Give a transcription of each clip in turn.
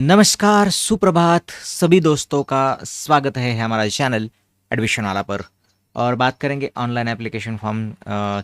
नमस्कार, सुप्रभात सभी दोस्तों का स्वागत है हमारा चैनल एडमिशन वाला पर। और बात करेंगे ऑनलाइन एप्लीकेशन फॉर्म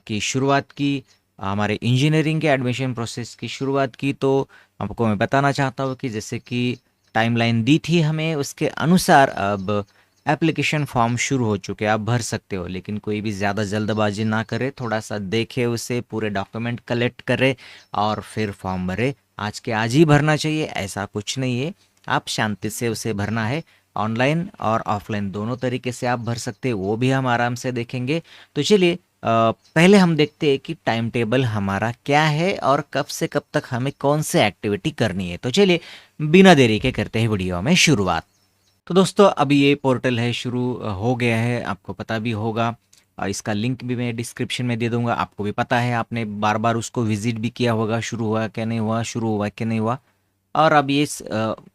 की शुरुआत की, हमारे इंजीनियरिंग के एडमिशन प्रोसेस की शुरुआत की। तो आपको मैं बताना चाहता हूँ कि जैसे कि टाइमलाइन दी थी हमें, उसके अनुसार अब एप्लीकेशन फॉर्म शुरू हो चुके हैं। आप भर सकते हो, लेकिन कोई भी ज़्यादा जल्दबाजी ना करे, थोड़ा सा देखे उसे, पूरे डॉक्यूमेंट कलेक्ट करे और फिर फॉर्म भरे। आज के आज ही भरना चाहिए ऐसा कुछ नहीं है, आप शांति से उसे भरना है। ऑनलाइन और ऑफलाइन दोनों तरीके से आप भर सकते हैं, वो भी हम आराम से देखेंगे। तो चलिए पहले हम देखते हैं कि टाइम टेबल हमारा क्या है और कब से कब तक हमें कौन से एक्टिविटी करनी है। तो चलिए बिना देरी के करते हैं वीडियो में शुरुआत। तो दोस्तों अभी ये पोर्टल है, शुरू हो गया है, आपको पता भी होगा। इसका लिंक भी मैं डिस्क्रिप्शन में दे दूंगा। आपको भी पता है, आपने बार बार उसको विजिट भी किया होगा, शुरू हुआ क्या नहीं हुआ, शुरू हुआ क्या नहीं हुआ। और अब ये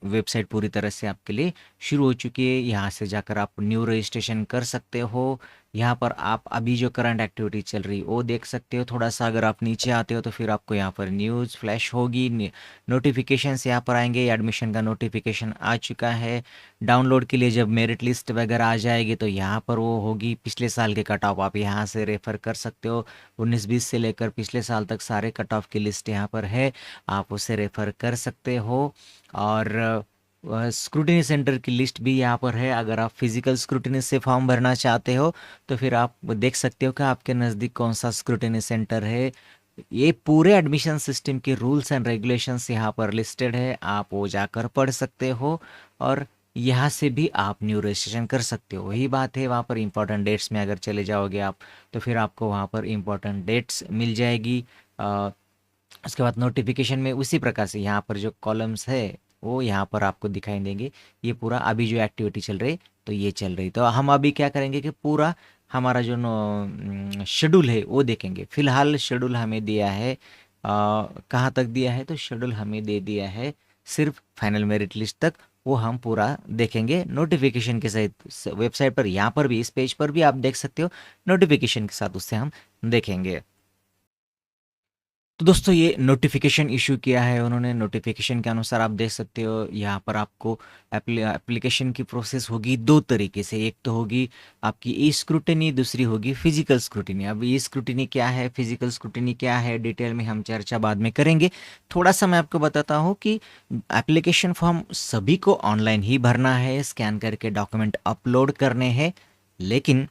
वेबसाइट पूरी तरह से आपके लिए शुरू हो चुकी है। यहाँ से जाकर आप न्यू रजिस्ट्रेशन कर सकते हो। यहाँ पर आप अभी जो करंट एक्टिविटी चल रही वो देख सकते हो। थोड़ा सा अगर आप नीचे आते हो तो फिर आपको यहाँ पर न्यूज़ फ्लैश होगी, नोटिफिकेशंस यहाँ पर आएंगे। एडमिशन का नोटिफिकेशन आ चुका है। डाउनलोड के लिए जब मेरिट लिस्ट वगैरह आ जाएगी तो यहाँ पर वो होगी। पिछले साल के कट ऑफ आप यहाँ से रेफ़र कर सकते हो। 19-20 से लेकर पिछले साल तक सारे कट ऑफ की लिस्ट यहाँ पर है, आप उसे रेफ़र कर सकते हो। और स्क्रूटिनी सेंटर की लिस्ट भी यहाँ पर है। अगर आप फिजिकल स्क्रूटिनी से फॉर्म भरना चाहते हो तो फिर आप देख सकते हो कि आपके नज़दीक कौन सा स्क्रूटिनी सेंटर है। ये पूरे एडमिशन सिस्टम के रूल्स एंड रेगुलेशंस यहाँ पर लिस्टेड है, आप वो जाकर पढ़ सकते हो। और यहाँ से भी आप न्यू रजिस्ट्रेशन कर सकते हो। वही बात है, वहाँ पर इंपॉर्टेंट डेट्स में अगर चले जाओगे आप तो फिर आपको वहाँ पर इंपॉर्टेंट डेट्स मिल जाएगी। उसके बाद नोटिफिकेशन में उसी प्रकार से यहाँ पर जो कॉलम्स है वो यहाँ पर आपको दिखाई देंगे। ये पूरा अभी जो एक्टिविटी चल रही तो ये चल रही, तो हम अभी क्या करेंगे कि पूरा हमारा जो शेड्यूल है वो देखेंगे। फिलहाल शेड्यूल हमें दिया है, कहाँ तक दिया है, तो शेड्यूल हमें दे दिया है सिर्फ फाइनल मेरिट लिस्ट तक। वो हम पूरा देखेंगे नोटिफिकेशन के सहित। वेबसाइट पर यहाँ पर भी, इस पेज पर भी आप देख सकते हो, नोटिफिकेशन के साथ उससे हम देखेंगे। तो दोस्तों ये नोटिफिकेशन इशू किया है उन्होंने। नोटिफिकेशन के अनुसार आप देख सकते हो यहाँ पर आपको एप्लीकेशन की प्रोसेस होगी दो तरीके से। एक तो होगी आपकी ई स्क्रूटिनी, दूसरी होगी फिजिकल स्क्रूटिनी। अब ई स्क्रूटिनी क्या है, फिजिकल स्क्रूटिनी क्या है, डिटेल में हम चर्चा बाद में करेंगे। थोड़ा सा मैं आपको बताता हूँ कि एप्लीकेशन फॉर्म सभी को ऑनलाइन ही भरना है, स्कैन करके डॉक्यूमेंट अपलोड करने हैं। लेकिन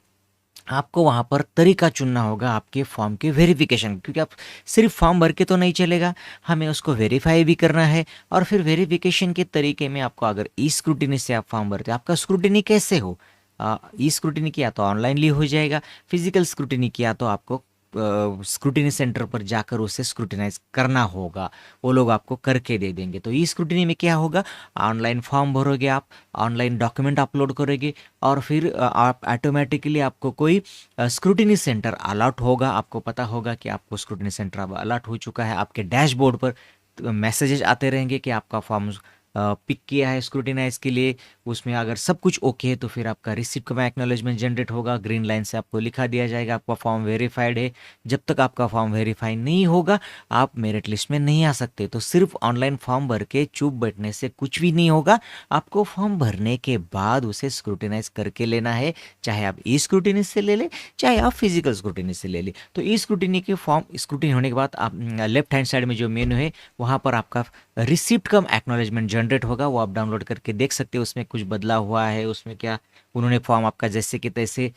आपको वहाँ पर तरीका चुनना होगा आपके फॉर्म के वेरिफिकेशन, क्योंकि आप सिर्फ फॉर्म भर के तो नहीं चलेगा, हमें उसको वेरीफाई भी करना है। और फिर वेरिफिकेशन के तरीके में आपको, अगर ई स्क्रूटिनी से आप फॉर्म भरते हो, आपका स्क्रूटिनी कैसे हो, ई स्क्रूटिनी किया तो ऑनलाइनली हो जाएगा, फिजिकल स्क्रूटिनी किया तो आपको स्क्रूटिनी सेंटर पर जाकर उसे स्क्रूटिनाइज करना होगा। वो लोग आपको करके दे देंगे। तो ई स्क्रूटिनी में क्या होगा, ऑनलाइन फॉर्म भरोगे आप, ऑनलाइन डॉक्यूमेंट अपलोड करोगे और फिर आप ऑटोमेटिकली आपको कोई स्क्रूटिनी सेंटर अलॉट होगा। आपको पता होगा कि आपको स्क्रूटिनी सेंटर अब अलॉट हो चुका है। आपके डैशबोर्ड पर मैसेजेस आते रहेंगे कि आपका फॉर्म पिक किया है स्क्रूटिनाइज के लिए। उसमें अगर सब कुछ ओके है तो फिर आपका रिसिप्ट का एक्नॉलेजमेंट जनरेट होगा, ग्रीन लाइन से आपको लिखा दिया जाएगा आपका फॉर्म वेरीफाइड है। जब तक आपका फॉर्म वेरीफाई नहीं होगा आप मेरिट लिस्ट में नहीं आ सकते। तो सिर्फ ऑनलाइन फॉर्म भर के चुप बैठने से कुछ भी नहीं होगा, आपको फॉर्म भरने के बाद उसे स्क्रूटिनाइज करके लेना है। चाहे आप ई स्क्रूटिनी से ले लें, चाहे आप फिजिकल स्क्रूटिनी से ले लें। तो ई स्क्रूटिनी के फॉर्म स्क्रूटिनी होने के बाद आप लेफ्ट हैंड साइड में जो मेनू है वहाँ पर आपका रिसिप्ट का एक्नॉलेजमेंट जनरेट होगा, वो आप डाउनलोड करके देख सकते हो। उसमें कुछ बदला हुआ है, उसमें क्या उन्होंने फॉर्म आपका जैसे कि तैसे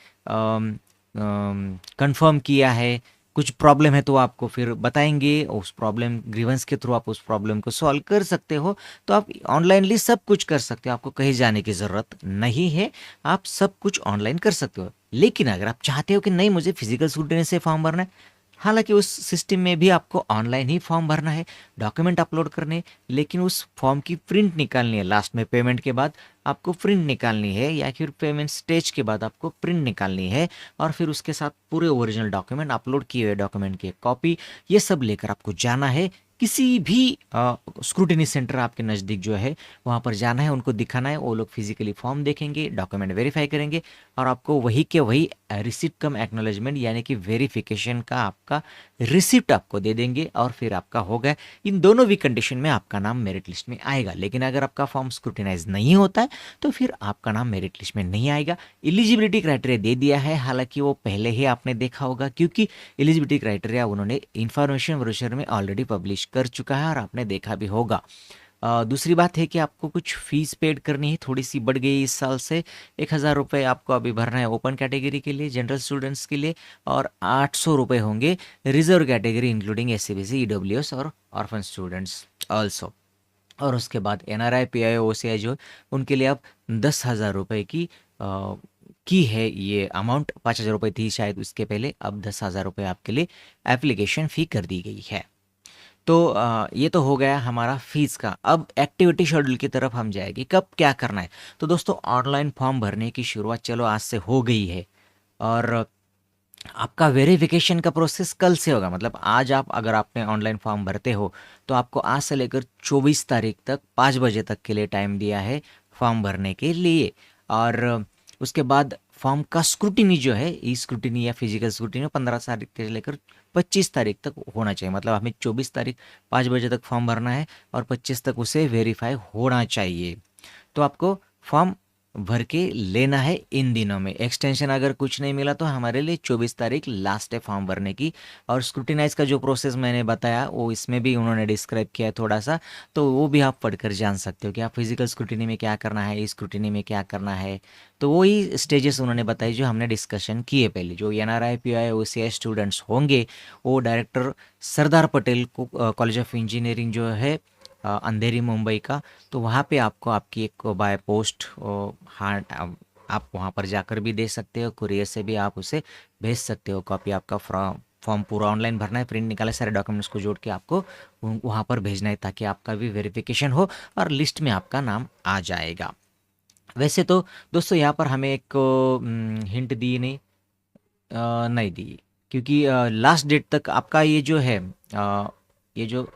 कंफर्म किया है। कुछ प्रॉब्लम है तो आपको फिर बताएंगे, उस प्रॉब्लम ग्रीवेंस के थ्रू आप उस प्रॉब्लम को सॉल्व कर सकते हो। तो आप ऑनलाइनली सब कुछ कर सकते हो, आपको कहीं जाने की ज़रूरत नहीं है, आप सब कुछ ऑनलाइन कर सकते हो। लेकिन अगर आप चाहते हो कि नहीं मुझे फिजिकल स्क्रूटिनी से फॉर्म भरना है, हालांकि उस सिस्टम में भी आपको ऑनलाइन ही फॉर्म भरना है, डॉक्यूमेंट अपलोड करने, लेकिन उस फॉर्म की प्रिंट निकालनी है। लास्ट में पेमेंट के बाद आपको प्रिंट निकालनी है, या फिर पेमेंट स्टेज के बाद आपको प्रिंट निकालनी है। और फिर उसके साथ पूरे ओरिजिनल डॉक्यूमेंट, अपलोड किए हुए डॉक्यूमेंट की कॉपी, ये सब लेकर आपको जाना है किसी भी स्क्रूटिनी सेंटर आपके नज़दीक जो है वहाँ पर जाना है, उनको दिखाना है, वो लोग फिजिकली फॉर्म देखेंगे, डॉक्यूमेंट वेरीफाई करेंगे और आपको वही के वही रिसिप्ट कम एक्नॉलेजमेंट यानी कि वेरिफिकेशन का आपका रिसिप्ट आपको दे देंगे और फिर आपका हो गया। इन दोनों भी कंडीशन में आपका नाम मेरिट लिस्ट में आएगा। लेकिन अगर आपका फॉर्म स्क्रूटिनाइज नहीं होता है तो फिर आपका नाम मेरिट लिस्ट में नहीं आएगा। एलिजिबिलिटी क्राइटेरिया दे दिया है, हालांकि वो पहले ही आपने देखा होगा क्योंकि एलिजिबिलिटी क्राइटेरिया उन्होंने इंफॉर्मेशन ब्रोशर में ऑलरेडी पब्लिश कर चुका है और आपने देखा भी होगा। दूसरी बात है कि आपको कुछ फीस पेड करनी है, थोड़ी सी बढ़ गई इस साल से। 1,000 रुपये आपको अभी भरना है ओपन कैटेगरी के लिए, जनरल स्टूडेंट्स के लिए, और 800 रुपये होंगे reserve category including SC BC EWS और ऑर्फन स्टूडेंट्स ऑल्सो। और उसके बाद NRI PI OCI जो उनके लिए अब 10,000 रुपये की है ये अमाउंट। 5,000 रुपये थी शायद उसके पहले, अब 10,000 रुपये आपके लिए एप्लीकेशन फ़ी कर दी गई है। तो ये तो हो गया हमारा फीस का। अब एक्टिविटी शेड्यूल की तरफ हम जाएंगे, कब क्या करना है। तो दोस्तों ऑनलाइन फॉर्म भरने की शुरुआत चलो आज से हो गई है और आपका वेरिफिकेशन का प्रोसेस कल से होगा। मतलब आज आप अगर आपने ऑनलाइन फॉर्म भरते हो तो आपको आज से लेकर 24 तारीख तक 5 बजे तक के लिए टाइम दिया है फॉर्म भरने के लिए। और उसके बाद फॉर्म का स्क्रूटिनी जो है, ई स्क्रूटिनी या फिजिकल स्क्रूटिनी 15 तारीख से लेकर 25 तारीख तक होना चाहिए। मतलब हमें 24 तारीख 5 बजे तक फॉर्म भरना है और 25 तक उसे वेरीफाई होना चाहिए। तो आपको फॉर्म भर के लेना है इन दिनों में। एक्सटेंशन अगर कुछ नहीं मिला तो हमारे लिए 24 तारीख लास्ट है फॉर्म भरने की। और स्क्रूटिनाइज का जो प्रोसेस मैंने बताया वो इसमें भी उन्होंने डिस्क्राइब किया है थोड़ा सा, तो वो भी आप पढ़कर जान सकते हो कि आप फिजिकल स्क्रूटिनी में क्या करना है, स्क्रूटिनी में क्या करना है। तो वही स्टेजेस उन्होंने बताई जो हमने डिस्कशन किए पहले। जो NRI PI OCI स्टूडेंट्स होंगे वो डायरेक्टर सरदार पटेल को कॉलेज ऑफ इंजीनियरिंग जो है अंधेरी मुंबई का, तो वहाँ पे आपको आपकी एक बाय पोस्ट हार्ड आप वहाँ पर जाकर भी दे सकते हो, कुरियर से भी आप उसे भेज सकते हो। कॉपी आपका फॉर्म पूरा ऑनलाइन भरना है, प्रिंट निकाले, सारे डॉक्यूमेंट्स को जोड़ के आपको वहाँ पर भेजना है ताकि आपका भी वेरिफिकेशन हो और लिस्ट में आपका नाम आ जाएगा। वैसे तो दोस्तों यहाँ पर हमें एक हिंट दी नहीं दी, क्योंकि लास्ट डेट तक आपका ये जो है ये जो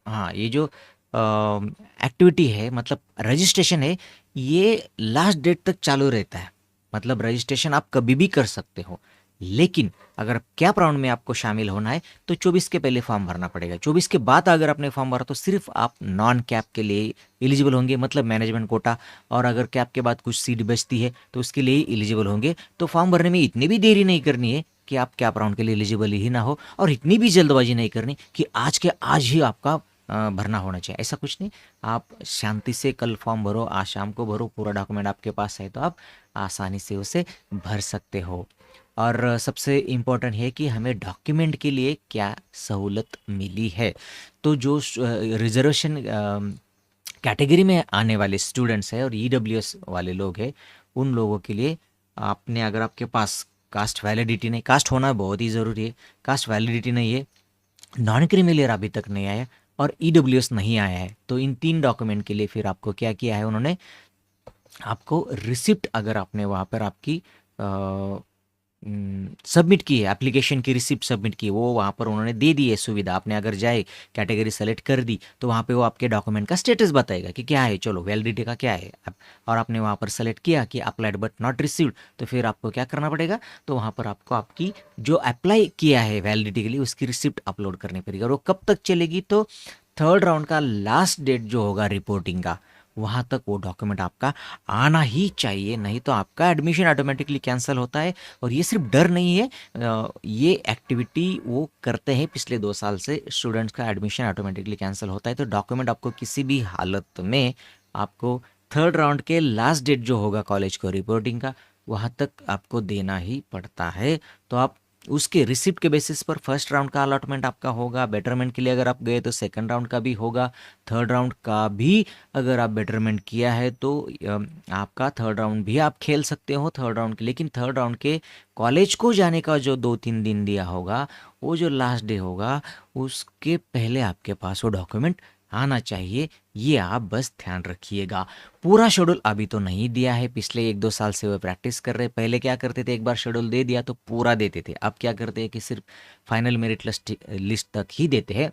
हाँ ये जो एक्टिविटी है, मतलब रजिस्ट्रेशन है, ये लास्ट डेट तक चालू रहता है। मतलब रजिस्ट्रेशन आप कभी भी कर सकते हो, लेकिन अगर कैप राउंड में आपको शामिल होना है तो 24 के पहले फॉर्म भरना पड़ेगा। 24 के बाद अगर आपने फॉर्म भरा तो सिर्फ आप नॉन कैप के लिए एलिजिबल होंगे, मतलब मैनेजमेंट कोटा। और अगर कैप के बाद कुछ सीट बचती है तो उसके लिए एलिजिबल होंगे। तो फॉर्म भरने में इतनी भी देरी नहीं करनी है कि आप कैप राउंड के लिए एलिजिबल ही ना हो, और इतनी भी जल्दबाजी नहीं करनी कि आज के आज ही आपका भरना होना चाहिए, ऐसा कुछ नहीं। आप शांति से कल फॉर्म भरो, आज शाम को भरो, पूरा डॉक्यूमेंट आपके पास है तो आप आसानी से उसे भर सकते हो। और सबसे इम्पोर्टेंट है कि हमें डॉक्यूमेंट के लिए क्या सहूलत मिली है। तो जो रिजर्वेशन कैटेगरी में आने वाले स्टूडेंट्स हैं और EWS वाले लोग हैं, उन लोगों के लिए आपने, अगर आपके पास कास्ट वैलिडिटी नहीं, कास्ट होना बहुत ही ज़रूरी है, कास्ट वैलिडिटी नहीं है, नॉन क्रीमिलियर अभी तक नहीं आया और EWS नहीं आया है, तो इन 3 डॉक्यूमेंट के लिए फिर आपको क्या किया है उन्होंने, आपको रिसिप्ट, अगर आपने वहाँ पर आपकी सबमिट की है, एप्लीकेशन की रिसिप्ट सबमिट की है, वो वहाँ पर उन्होंने दे दी है सुविधा। आपने अगर जाए कैटेगरी सेलेक्ट कर दी तो वहाँ पे वो आपके डॉक्यूमेंट का स्टेटस बताएगा कि क्या है, चलो वैलिडिटी का क्या है। और आपने वहाँ पर सेलेक्ट किया कि अप्लाइड बट नॉट रिसीव्ड, तो फिर आपको क्या करना पड़ेगा, तो वहाँ पर आपको आपकी जो अप्लाई किया है वैलिडिटी के लिए उसकी रिसिप्ट अपलोड करनी पड़ेगी। और वो कब तक चलेगी, तो 3rd राउंड का लास्ट डेट जो होगा रिपोर्टिंग का, वहाँ तक वो डॉक्यूमेंट आपका आना ही चाहिए, नहीं तो आपका एडमिशन ऑटोमेटिकली कैंसिल होता है। और ये सिर्फ डर नहीं है, ये एक्टिविटी वो करते हैं पिछले 2 साल से, स्टूडेंट्स का एडमिशन ऑटोमेटिकली कैंसिल होता है। तो डॉक्यूमेंट आपको किसी भी हालत में आपको 3rd राउंड के लास्ट डेट जो होगा कॉलेज को रिपोर्टिंग का, वहाँ तक आपको देना ही पड़ता है। तो आप उसके रिसिप्ट के बेसिस पर 1st राउंड का अलॉटमेंट आपका होगा। बेटरमेंट के लिए अगर आप गए तो 2nd राउंड का भी होगा, 3rd राउंड का भी अगर आप बेटरमेंट किया है तो आपका 3rd राउंड भी आप खेल सकते हो 3rd राउंड के। लेकिन 3rd राउंड के कॉलेज को जाने का जो 2-3 दिन दिया होगा, वो जो लास्ट डे होगा, उसके पहले आपके पास वो डॉक्यूमेंट आना चाहिए। ये आप बस ध्यान रखिएगा। पूरा शेड्यूल अभी तो नहीं दिया है, पिछले 1-2 साल से वो प्रैक्टिस कर रहे हैं। पहले क्या करते थे, एक बार शेड्यूल दे दिया तो पूरा देते थे। अब क्या करते हैं कि सिर्फ फाइनल मेरिट लिस्ट तक ही देते हैं।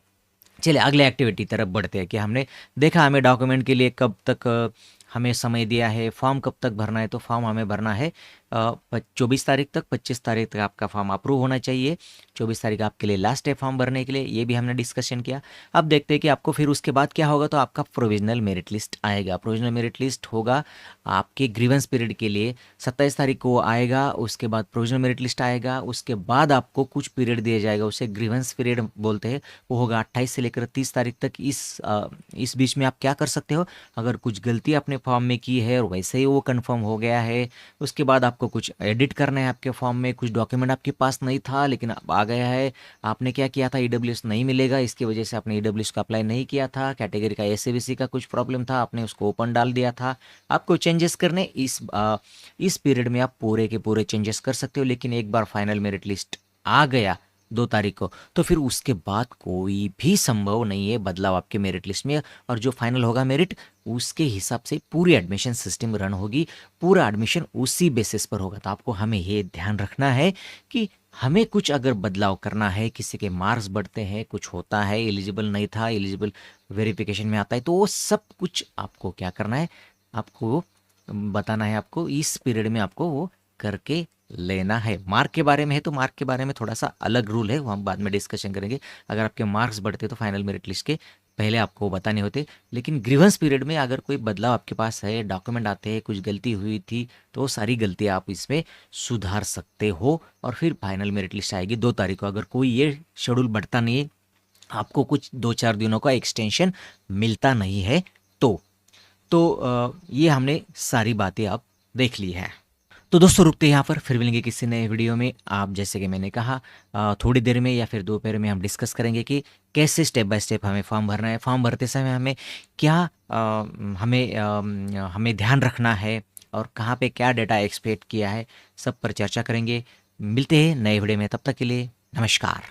चलिए अगले एक्टिविटी तरफ बढ़ते हैं कि हमने देखा हमें डॉक्यूमेंट के लिए कब तक हमें समय दिया है, फॉर्म कब तक भरना है, तो फॉर्म हमें भरना है 24 तारीख तक, 25 तारीख तक आपका फॉर्म अप्रूव होना चाहिए। 24 तारीख आपके लिए लास्ट है फॉर्म भरने के लिए, ये भी हमने डिस्कशन किया। अब देखते हैं कि आपको फिर उसके बाद क्या होगा, तो आपका प्रोविजनल मेरिट लिस्ट आएगा। प्रोविजनल मेरिट लिस्ट होगा आपके ग्रीवेंस पीरियड के लिए, 27 तारीख को आएगा। उसके बाद प्रोविजनल मेरिट लिस्ट आएगा, उसके बाद आपको कुछ पीरियड दिया जाएगा, उसे ग्रीवेंस पीरियड बोलते हैं। वो होगा 28 से लेकर 30 तारीख तक। इस बीच में आप क्या कर सकते हो, अगर कुछ गलती आपने फॉर्म में की है और वैसे ही वो कंफर्म हो गया है, उसके बाद आपको कुछ एडिट करना है आपके फॉर्म में, कुछ डॉक्यूमेंट आपके पास नहीं था लेकिन अब आ गया है, आपने क्या किया था, ईडब्ल्यूएस नहीं मिलेगा, इसकी वजह से आपने ईडब्ल्यूएस का अप्लाई नहीं किया था, कैटेगरी का एससीबीसी का कुछ प्रॉब्लम था, आपने उसको ओपन डाल दिया था, आपको चेंजेस करने इस पीरियड में आप पूरे के पूरे चेंजेस कर सकते हो। लेकिन एक बार फाइनल मेरिट लिस्ट आ गया 2 तारीख को, तो फिर उसके बाद कोई भी संभव नहीं है बदलाव आपके मेरिट लिस्ट में। और जो फाइनल होगा मेरिट, उसके हिसाब से पूरी एडमिशन सिस्टम रन होगी, पूरा एडमिशन उसी बेसिस पर होगा। तो आपको हमें ये ध्यान रखना है कि हमें कुछ अगर बदलाव करना है, किसी के मार्क्स बढ़ते हैं, कुछ होता है, एलिजिबल नहीं था, एलिजिबल वेरिफिकेशन में आता है, तो वो सब कुछ आपको क्या करना है, आपको बताना है। आपको इस पीरियड में आपको वो करके लेना है। मार्क के बारे में है तो मार्क के बारे में थोड़ा सा अलग रूल है, वो हम बाद में डिस्कशन करेंगे। अगर आपके मार्क्स बढ़ते तो फाइनल मेरिट लिस्ट के पहले आपको बताने होते। लेकिन ग्रीवेंस पीरियड में अगर कोई बदलाव आपके पास है, डॉक्यूमेंट आते हैं, कुछ गलती हुई थी, तो वो सारी गलतियाँ आप इसमें सुधार सकते हो। और फिर फाइनल मेरिट लिस्ट आएगी 2 तारीख को। अगर कोई ये शेड्यूल बढ़ता नहीं है, आपको कुछ 2-4 दिनों का एक्सटेंशन मिलता नहीं है, तो ये हमने सारी बातें आप देख ली है। तो दोस्तों रुकते हैं यहाँ पर, फिर मिलेंगे किसी नए वीडियो में। आप जैसे कि मैंने कहा थोड़ी देर में या फिर दोपहर में हम डिस्कस करेंगे कि कैसे स्टेप बाय स्टेप हमें फॉर्म भरना है, फॉर्म भरते समय हमें क्या हमें ध्यान रखना है और कहाँ पे क्या डेटा एक्सपेक्ट किया है, सब पर चर्चा करेंगे। मिलते हैं नए वीडियो में, तब तक के लिए नमस्कार।